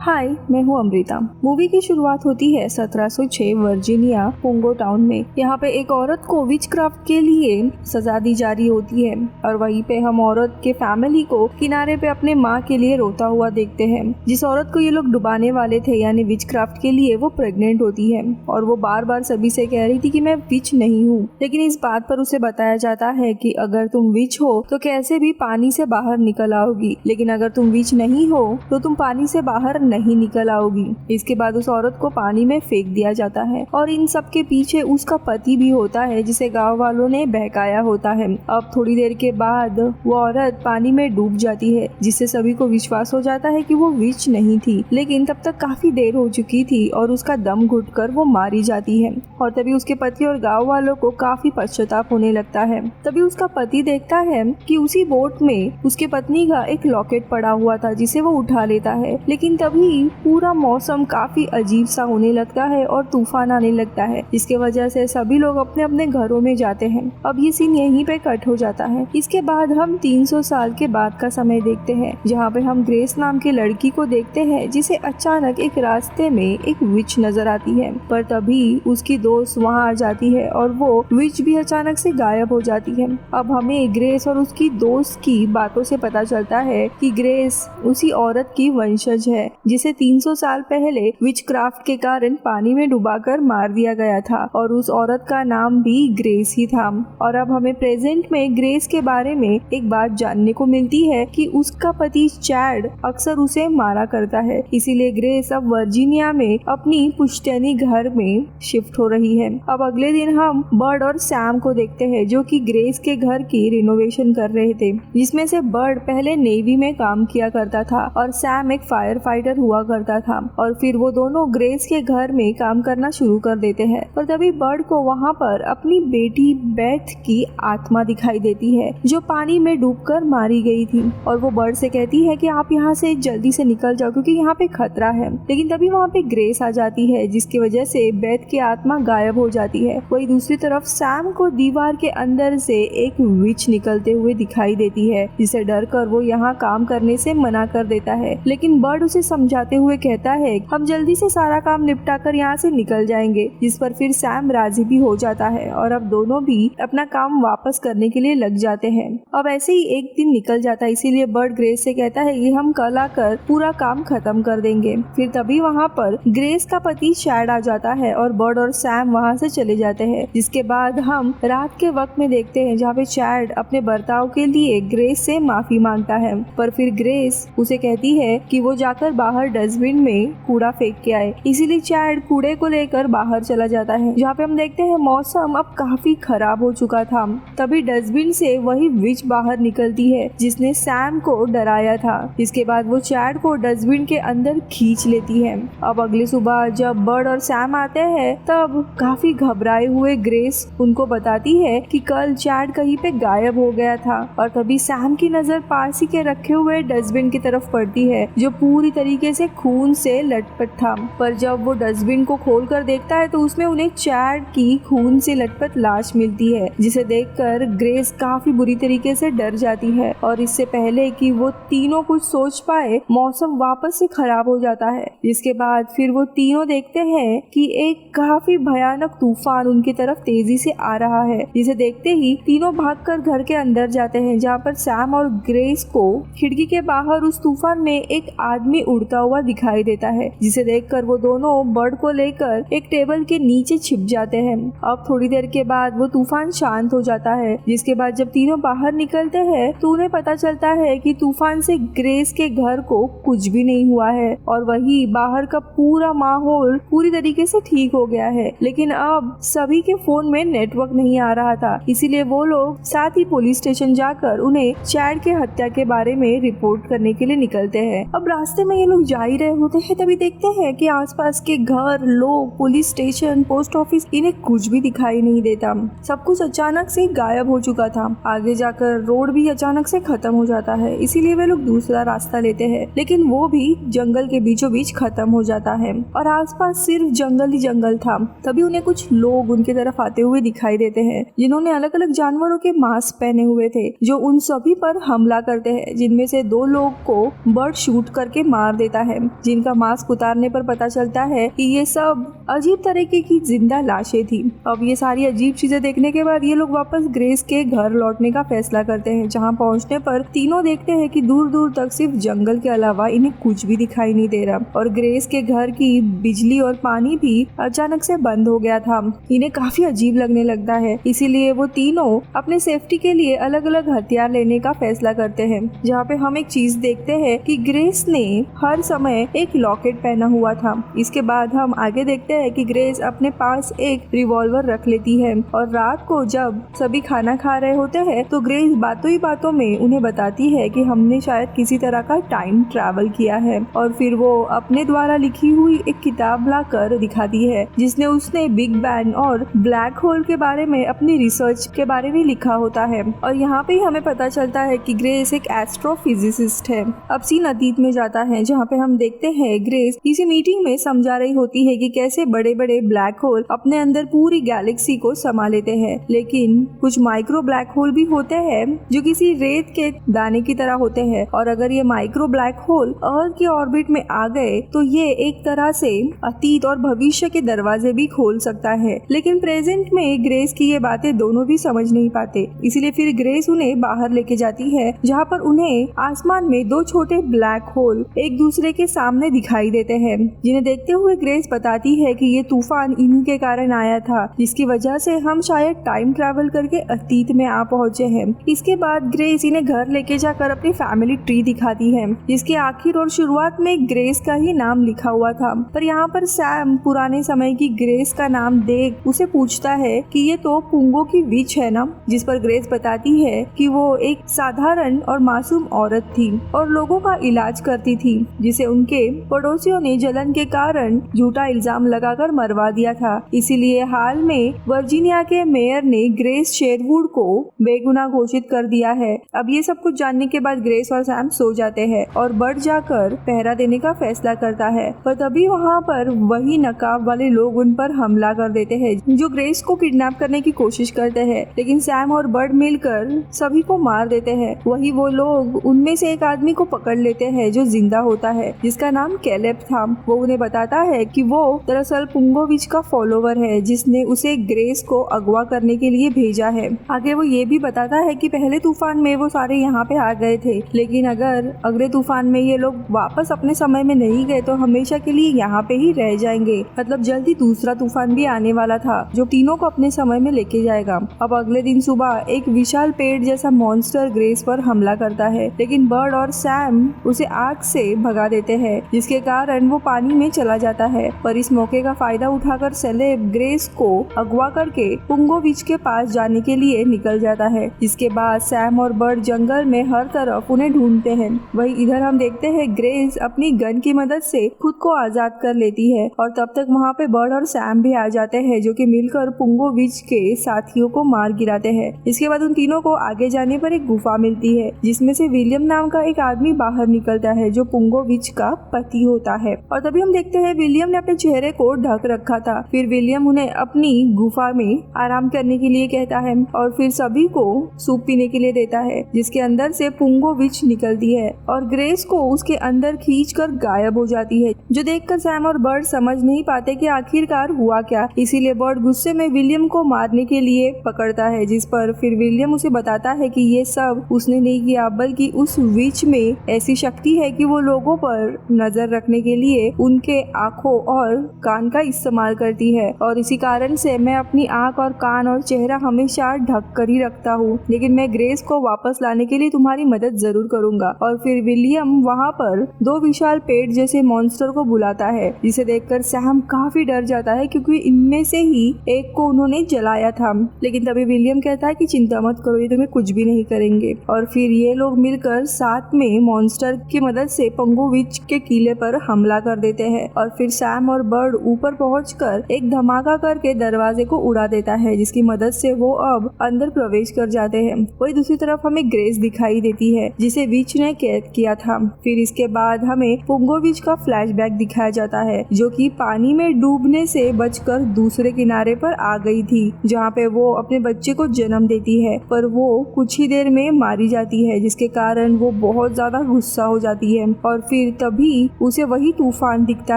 हाय, मैं हूँ अमृता। मूवी की शुरुआत होती है 1706 वर्जीनिया पोंगो टाउन में। यहाँ पे एक औरत को विचक्राफ्ट के लिए सजा दी जा रही होती है और वहीं पे हम औरत के फैमिली को किनारे पे अपने माँ के लिए रोता हुआ देखते हैं। जिस औरत को ये लोग डुबाने वाले थे यानी विचक्राफ्ट के लिए, वो प्रेग्नेंट होती है और वो बार बार सभी से कह रही थी कि मैं विच नहीं हूँ, लेकिन इस बात पर उसे बताया जाता है कि अगर तुम विच हो तो कैसे भी पानी से बाहर निकल आओगी, लेकिन अगर तुम विच नहीं हो तो तुम पानी से बाहर नहीं निकल आओगी। इसके बाद उस औरत को पानी में फेंक दिया जाता है और इन सब के पीछे उसका पति भी होता है जिसे गांव वालों ने बहकाया होता है। अब थोड़ी देर के बाद वो औरत पानी में डूब जाती है, जिससे सभी को विश्वास हो जाता है कि वो विच नहीं थी, लेकिन तब तक काफी देर हो चुकी थी और उसका दम घुटकर वो मारी जाती है। और तभी उसके पति और गाँव वालों को काफी पश्चाताप होने लगता है। तभी उसका पति देखता है कि उसी बोट में उसके पत्नी का एक लॉकेट पड़ा हुआ था जिसे वो उठा लेता है, लेकिन तभी पूरा मौसम काफी अजीब सा होने लगता है और तूफान आने लगता है, जिसके वजह से सभी लोग अपने अपने घरों में जाते हैं। अब ये सीन यहीं पे कट हो जाता है। इसके बाद हम 300 साल के बाद का समय देखते हैं, जहाँ पे हम ग्रेस नाम की लड़की को देखते हैं जिसे अचानक एक रास्ते में एक विच नजर आती है। पर तभी उसकी दोस्त वहाँ आ जाती है और वो विच भी अचानक से गायब हो जाती है। अब हमें ग्रेस और उसकी दोस्त की बातों से पता चलता है कि ग्रेस उसी औरत की वंशज है जिसे 300 साल पहले विचक्राफ्ट के कारण पानी में डुबाकर मार दिया गया था और उस औरत का नाम भी ग्रेस ही था। और अब हमें प्रेजेंट में ग्रेस के बारे में एक बात जानने को मिलती है कि उसका पति चैड अक्सर उसे मारा करता है, इसीलिए ग्रेस अब वर्जीनिया में अपनी पुश्तैनी घर में शिफ्ट हो रही है। अब अगले दिन हम बर्ड और सैम को देखते हैं जो कि ग्रेस के घर की रिनोवेशन कर रहे थे, जिसमें से बर्ड पहले नेवी में काम किया करता था और सैम एक फायर फाइटर हुआ करता था। और फिर वो दोनों ग्रेस के घर में काम करना शुरू कर देते हैं। और तभी बर्ड को वहाँ पर अपनी बेटी बेथ की आत्मा दिखाई देती है जो पानी में डूबकर मारी गई थी, और वो बर्ड से कहती है कि आप यहाँ से जल्दी से निकल जाओ क्योंकि यहाँ पे खतरा है। लेकिन तभी वहाँ पे ग्रेस आ जाती है जिसकी वजह से बेथ की आत्मा गायब हो जाती है। वही दूसरी तरफ सैम को दीवार के अंदर से एक विच निकलते हुए दिखाई देती है, जिसे डर कर वो यहाँ काम करने से मना कर देता है। लेकिन बर्ड उसे समझाते हुए कहता है हम जल्दी से सारा काम निपटा कर यहाँ से निकल जाएंगे, जिस पर फिर सैम राजी भी हो जाता है और अब दोनों भी अपना काम वापस करने के लिए लग जाते हैं। अब ऐसे ही एक दिन निकल जाता है, इसीलिए बर्ड ग्रेस से कहता है कि हम कल आकर पूरा काम खत्म कर देंगे। फिर तभी वहाँ पर ग्रेस का पति चैड आ जाता है और बर्ड और सैम वहाँ से चले जाते हैं। जिसके बाद हम रात के वक्त में देखते हैं जहाँ पे चैड अपने बर्ताव के लिए ग्रेस से माफी मांगता है, पर फिर ग्रेस उसे कहती है कि वो जाकर बाहर डस्टबिन में कूड़ा फेंक के आए। इसीलिए चैड कूड़े को लेकर बाहर चला जाता है, जहाँ पे हम देखते हैं मौसम अब काफी खराब हो चुका था। तभी डस्टबिन से वही विच बाहर निकलती है जिसने सैम को डराया था। इसके बाद वो चैड को डस्टबिन के अंदर खींच लेती है। अब अगली सुबह जब बर्ड और सैम आते हैं तब काफी घबराए हुए ग्रेस उनको बताती है कि कल चैड कहीं पे गायब हो गया था। और तभी सैम की नजर पास ही के रखे हुए डस्टबिन की तरफ पड़ती है जो पूरी तरीके से खून से लटपट था। पर जब वो डस्टबिन को खोलकर देखता है तो उसमें उन्हें चैड की खून से लटपट लाश मिलती है, जिसे देखकर ग्रेस काफी बुरी तरीके से डर जाती है। और इससे पहले कि वो तीनों कुछ सोच पाए मौसम वापस से खराब हो जाता है। जिसके बाद फिर वो तीनों देखते हैं कि एक काफी भयानक तूफान उनकी तरफ तेजी से आ रहा है, जिसे देखते ही तीनों भागकर घर के अंदर जाते हैं, जहाँ पर सैम और ग्रेस को खिड़की के बाहर उस तूफान में एक आदमी उड़ता हुआ दिखाई देता है, जिसे देखकर वो दोनों बर्ड को लेकर एक टेबल के नीचे छिप जाते हैं। अब थोड़ी देर के बाद वो तूफान शांत हो जाता है, जिसके बाद जब तीनों बाहर निकलते हैं तो उन्हें पता चलता है कि तूफान से ग्रेस के घर को कुछ भी नहीं हुआ है और वही बाहर का पूरा माहौल पूरी तरीके से ठीक हो गया है। लेकिन अब सभी के फोन में नेटवर्क नहीं आ रहा था, इसीलिए वो लोग साथ ही पुलिस स्टेशन जाकर उन्हें चैड के हत्या के बारे में रिपोर्ट करने के लिए निकलते हैं। अब रास्ते में ये लोग जा ही रहे होते हैं तभी देखते हैं कि आसपास के घर, लोग, पुलिस स्टेशन, पोस्ट ऑफिस, इन्हें कुछ भी दिखाई नहीं देता। सब कुछ अचानक से गायब हो चुका था। आगे जाकर रोड भी अचानक से खत्म हो जाता है, इसीलिए वे लोग दूसरा रास्ता लेते हैं, लेकिन वो भी जंगल के बीचों बीच खत्म हो जाता है और आसपास सिर्फ जंगल ही जंगल था। तभी उन्हें कुछ लोग उनकी तरफ आते हुए दिखाई देते हैं जिन्होंने अलग अलग जानवरों के मास्क पहने हुए थे, जो उन सभी पर हमला करते हैं, जिनमें से 2 लोग को बर्ड शूट करके मार देता होता है, जिनका मास्क उतारने पर पता चलता है कि ये सब अजीब तरीके की जिंदा लाशें थी। अब ये सारी अजीब चीजें देखने के बाद ये लोग वापस ग्रेस के घर लौटने का फैसला करते हैं, जहाँ पहुँचने पर तीनों देखते हैं कि दूर दूर तक सिर्फ जंगल के अलावा इन्हें कुछ भी दिखाई नहीं दे रहा और ग्रेस के घर की बिजली और पानी भी अचानक से बंद हो गया था। इन्हें काफी अजीब लगने लगता है, इसीलिए वो तीनों अपने सेफ्टी के लिए अलग अलग हथियार लेने का फैसला करते हैं। जहाँ पे हम एक चीज देखते हैं कि ग्रेस ने हर समय एक लॉकेट पहना हुआ था। इसके बाद हम आगे देखते हैं कि ग्रेस अपने पास एक रिवॉल्वर रख लेती है और रात को जब सभी खाना खा रहे होते हैं तो ग्रेस बातों ही बातों में उन्हें बताती है कि हमने शायद किसी तरह का टाइम ट्रैवल किया है और फिर वो अपने द्वारा लिखी हुई एक किताब लाकर दिखाती है, जिसने उसने बिग बैंग और ब्लैक होल के बारे में अपनी रिसर्च के बारे में लिखा होता है। और यहाँ पे हमें पता चलता है कि ग्रेस एक एस्ट्रोफिजिसिस्ट है। अब सीन अतीत में जाता है, जहाँ पे हम देखते हैं ग्रेस किसी मीटिंग में समझा रही होती है कि कैसे बड़े बड़े ब्लैक होल अपने अंदर पूरी गैलेक्सी को समा लेते हैं, लेकिन कुछ माइक्रो ब्लैक होल भी होते हैं जो किसी रेत के दाने की तरह होते हैं और अगर ये माइक्रो ब्लैक होल अर्थ के ऑर्बिट में आ गए तो ये एक तरह से अतीत और भविष्य के दरवाजे भी खोल सकता है। लेकिन प्रेजेंट में ग्रेस की ये बातें दोनों भी समझ नहीं पाते, इसीलिए फिर ग्रेस उन्हें बाहर लेके जाती है, जहाँ पर उन्हें आसमान में दो छोटे ब्लैक होल एक दूसरे के सामने दिखाई देते हैं, जिन्हें देखते हुए ग्रेस बताती है कि ये तूफान इन्हीं के कारण आया था, जिसकी वजह से हम शायद टाइम ट्रैवल करके अतीत में आ पहुंचे हैं। इसके बाद ग्रेस इन्हें घर लेके जाकर अपनी फैमिली ट्री दिखाती है, जिसके आखिर और शुरुआत में ग्रेस का ही नाम लिखा हुआ था। पर यहाँ पर सैम पुराने समय की ग्रेस का नाम देख उसे पूछता है कि ये तो पुंगो की विच है ना, जिस पर ग्रेस बताती है कि वो एक साधारण और मासूम औरत थी और लोगों का इलाज करती थी, जिसे उनके पड़ोसियों ने जलन के कारण झूठा इल्जाम लगाकर मरवा दिया था। इसीलिए हाल में वर्जीनिया के मेयर ने ग्रेस शेरवुड को बेगुनाह घोषित कर दिया है। अब ये सब कुछ जानने के बाद ग्रेस और सैम सो जाते हैं और बर्ड जाकर पहरा देने का फैसला करता है, पर तभी वहाँ पर वही नकाब वाले लोग उन पर हमला कर देते हैं जो ग्रेस को किडनैप करने की कोशिश करते हैं, लेकिन सैम और बर्ड मिलकर सभी को मार देते हैं। वही वो लोग उनमें से एक आदमी को पकड़ लेते हैं जो जिंदा होता है, जिसका नाम कैलेब था। वो उन्हें बताता है कि वो दरअसल पुंगोविच का फॉलोवर है, जिसने उसे ग्रेस को अगवा करने के लिए भेजा है। आगे वो ये भी बताता है कि पहले तूफान में वो सारे यहाँ पे आ गए थे, लेकिन अगर अगले तूफान में ये लोग वापस अपने समय में नहीं गए तो हमेशा के लिए यहाँ पे ही रह जाएंगे। मतलब जल्दी दूसरा तूफान भी आने वाला था जो तीनों को अपने समय में लेके जाएगा। अब अगले दिन सुबह एक विशाल पेड़ जैसा मॉन्स्टर ग्रेस पर हमला करता है, लेकिन बर्ड और सैम उसे आग से भगा देते हैं, जिसके कारण वो पानी में चला जाता है। पर इस मौके का फायदा उठाकर सेलेब ग्रेस को अगवा करके पुंगोविच के पास जाने के लिए निकल जाता है। इसके बाद सैम और बर्ड जंगल में हर तरफ उन्हें ढूंढते हैं। वही इधर हम देखते हैं ग्रेस अपनी गन की मदद से खुद को आजाद कर लेती है और तब तक वहाँ पे बर्ड और सैम भी आ जाते हैं, जो कि मिलकर पुंगोविच के साथियों को मार गिराते हैं। इसके बाद उन तीनों को आगे जाने पर एक गुफा मिलती है, जिसमें से विलियम नाम का एक आदमी बाहर निकलता है जो पुंगोविच का पति होता है। और तभी हम देखते हैं विलियम ने अपने चेहरे को ढक रखा था। फिर विलियम उन्हें अपनी गुफा में आराम करने के लिए कहता है और फिर सभी को सूप पीने के लिए देता है, जिसके अंदर से पुंगोविच निकलती है और ग्रेस को उसके अंदर खींचकर गायब हो जाती है, जो देखकर सैम और बर्ड समझ नहीं पाते कि आखिरकार हुआ क्या। इसीलिए बर्ड गुस्से में विलियम को मारने के लिए पकड़ता है, जिस पर फिर विलियम उसे बताता है कि ये सब उसने नहीं किया, बल्कि उस विच में ऐसी शक्ति है कि वो लोगों पर नजर रखने के लिए उनके आंखों और कान का इस्तेमाल करती है और इसी कारण से मैं अपनी आंख और कान और चेहरा हमेशा ढक कर ही रखता हूँ, लेकिन मैं ग्रेस को वापस लाने के लिए तुम्हारी मदद जरूर करूंगा। और फिर विलियम वहाँ पर दो विशाल पेड़ जैसे मॉन्स्टर को बुलाता है, जिसे देखकर सैम काफी डर जाता है क्योंकि इनमें से ही एक को उन्होंने जलाया था। लेकिन तभी विलियम कहता है कि चिंता मत करो, ये तुम्हें कुछ भी नहीं करेंगे। और फिर ये लोग मिलकर साथ में मॉन्स्टर की मदद से पुंगोविच के किले पर हमला कर देते हैं और फिर सैम और बर्ड ऊपर पहुंचकर एक धमाका करके दरवाजे को उड़ा देता है, जिसकी मदद से वो अब अंदर प्रवेश कर जाते हैं। वही दूसरी तरफ हमें ग्रेस दिखाई देती है, जिसे विच ने कैद किया था। फिर इसके बाद हमें पुंगोविच का फ्लैशबैक दिखाया जाता है, जो कि पानी में डूबने से बचकर दूसरे किनारे पर आ गई थी, जहाँ पे वो अपने बच्चे को जन्म देती है, पर वो कुछ ही देर में मारी जाती है, जिसके कारण वो बहुत ज्यादा गुस्सा हो जाती है और फिर फिर तभी उसे वही तूफान दिखता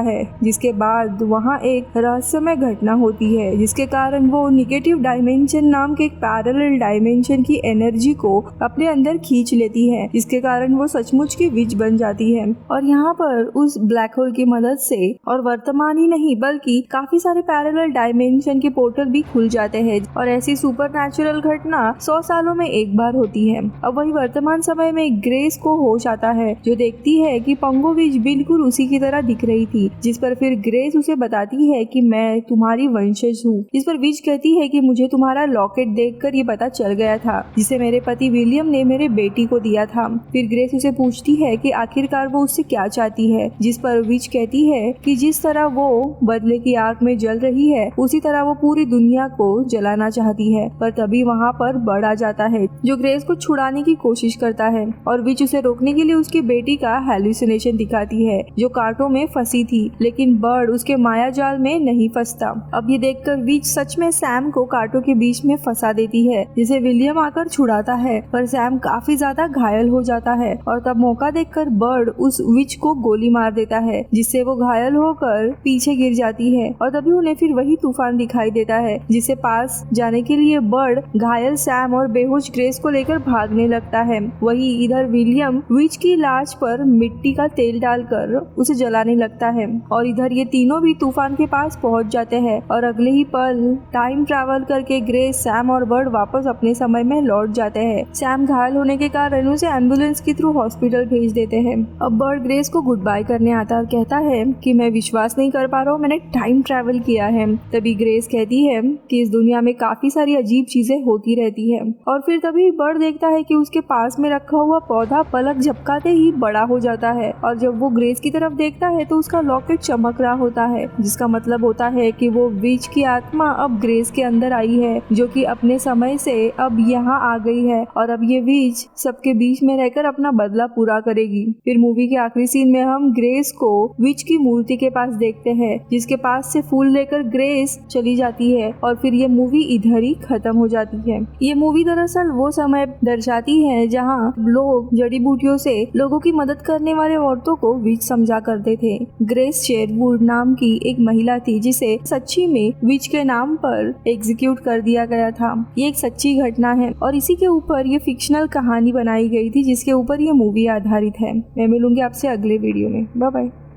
है, जिसके बाद वहाँ एक रहस्यमय घटना होती है जिसके कारण वो निगेटिव डायमेंशन नाम के एक पैरेलल डायमेंशन की एनर्जी को अपने अंदर खींच लेती है, जिसके कारण वो सचमुच की विच बन जाती है। और यहाँ पर उस ब्लैक होल की मदद से और वर्तमान ही नहीं बल्कि काफी सारे पैरेलल डायमेंशन के पोर्टल भी खुल जाते हैं और ऐसी सुपरनैचुरल घटना 100 सालों में एक बार होती है। अब वही वर्तमान समय में ग्रेस को होश आता है, जो देखती है कि पंगो विच बिल्कुल उसी की तरह दिख रही थी, जिस पर फिर ग्रेस उसे बताती है कि मैं तुम्हारी वंशज हूँ। इस पर विच कहती है कि मुझे तुम्हारा लॉकेट देखकर ये पता चल गया था, जिसे मेरे पति विलियम ने मेरे बेटी को दिया था। फिर ग्रेस उसे पूछती है कि आखिरकार वो उससे क्या चाहती है, जिस पर विच कहती है कि जिस तरह वो बदले की आग में जल रही है उसी तरह वो पूरी दुनिया को जलाना चाहती है। पर तभी वहाँ पर बर्ड आ जाता है जो ग्रेस को छुड़ाने की कोशिश करता है और विच उसे रोकने के लिए उसकी बेटी का हेलुसिनेशन दिखाती है जो कांटों में फंसी थी, लेकिन बर्ड उसके माया जाल में नहीं फंसता। अब ये देखकर विच सच में सैम को कांटों के बीच में फंसा देती है, जिसे विलियम आकर छुड़ाता है, पर सैम काफी ज्यादा घायल हो जाता है और तब मौका देखकर बर्ड उस विच को गोली मार देता है, जिससे वो घायल होकर पीछे गिर जाती है और तभी उन्हें फिर वही तूफान दिखाई देता है, जिसे पास जाने के लिए बर्ड घायल सैम और बेहोश ग्रेस को लेकर भागने लगता है। वही इधर विलियम विच की लाश पर मिट्टी का तेल डालकर उसे जलाने लगता है और इधर ये तीनों भी तूफान के पास पहुंच जाते हैं और अगले ही पल टाइम ट्रैवल करके ग्रेस, सैम और बर्ड वापस अपने समय में लौट जाते हैं। सैम घायल होने के कारण उसे एम्बुलेंस के थ्रू हॉस्पिटल भेज देते हैं। अब बर्ड ग्रेस को गुड बाय करने आता और कहता है कि मैं विश्वास नहीं कर पा रहा हूँ, मैंने टाइम ट्रैवल किया है। तभी ग्रेस कहती है कि इस दुनिया में काफी सारी अजीब चीजें होती रहती है और फिर तभी बर्ड देखता है कि उसके पास में रखा हुआ पौधा पलक झपकाते ही बड़ा हो जाता है और जब वो ग्रेस की तरफ देखता है तो उसका लॉकेट चमक रहा होता है, जिसका मतलब होता है कि वो विच की आत्मा अब ग्रेस के अंदर आई है, जो कि अपने समय से अब यहाँ आ गई है और अब ये विच सबके बीच में रहकर अपना बदला पूरा करेगी। फिर मूवी के आखिरी सीन में हम ग्रेस को विच की मूर्ति के पास देखते हैं, जिसके पास से फूल लेकर ग्रेस चली जाती है और फिर ये मूवी इधर ही खत्म हो जाती है। ये मूवी दरअसल वो समय दर्शाती है जहाँ लोग जड़ी बूटियों से लोगों की मदद करने वाले औरतों को विच समझा करते थे। ग्रेस शेरवुड नाम की एक महिला थी जिसे सच्ची में विच के नाम पर एग्जीक्यूट कर दिया गया था। ये एक सच्ची घटना है और इसी के ऊपर ये फिक्शनल कहानी बनाई गई थी जिसके ऊपर ये मूवी आधारित है। मैं मिलूंगी आपसे अगले वीडियो में। Bye bye.